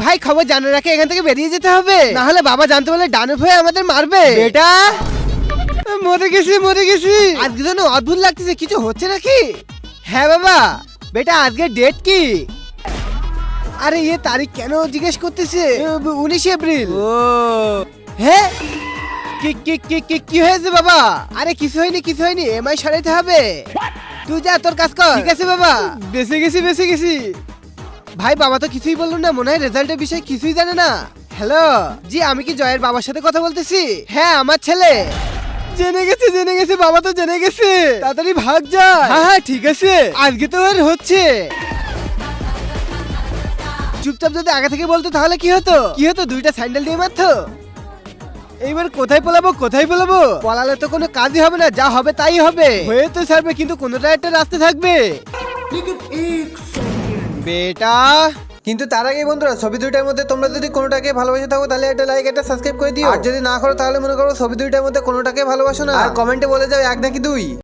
ভাই খবর জানার আগে এখান থেকে বেরিয়ে যেতে হবে, না হলে বাবা জানতে পারলে ডানব হয়ে আমাদের মারবে। বেটা মরে গেছি। আজকে যেন অদ্ভুত লাগতেছে, কিছু হচ্ছে নাকি? হ্যাঁ বাবা। বেটা আজকের ডেট কি? আরে ये তারিখ কেন জিজ্ঞেস করতেছে? 19 এপ্রিল। ও হ্যাঁ, কি হয়েছে বাবা? আরে কিছু হয়নি, এমআই সরাইতে হবে। তুই যা তোর কাজ কর। ঠিক আছে বাবা। বেঁচে গেছি। ভাই বাবা তো কিছুই বললো না, মনে হয় রেজাল্টের বিষয়ে কিছুই জানে না। হ্যালো জি, আমি কি জয়ের বাবার সাথে কথা বলতেছি? হ্যাঁ আমার ছেলে। জেনে গেছে বাবা, তো জেনে গেছে। তাড়াতাড়ি ভাগ যা। হ্যাঁ ঠিক আছে, আজকে তো আর হচ্ছে। চুপচাপ যদি আগে থেকে বলতো তাহলে কি হতো? দুইটা স্যান্ডেল দিয়ে মারতো। এইবার কোথায় পলাবো? পলালে তো কোনো কাজই হবে না, যা হবে তাই হবে। হয়ে তো ছাড়বে, কিন্তু কোনোটা একটা রাস্তা থাকবে। বেটা কিন্তু তার আগে বন্ধুরা, ছবি দুইটার মধ্যে তোমরা যদি কোনোটাকে ভালোবাসে থাকো তাহলে একটা লাইক একটা সাবস্ক্রাইব করে দিও। আর যদি না করো তাহলে মনে করো ছবি দুইটার মধ্যে কোনোটাকে ভালোবাসো না, আর কমেন্টে বলে যাও 1 নাকি 2।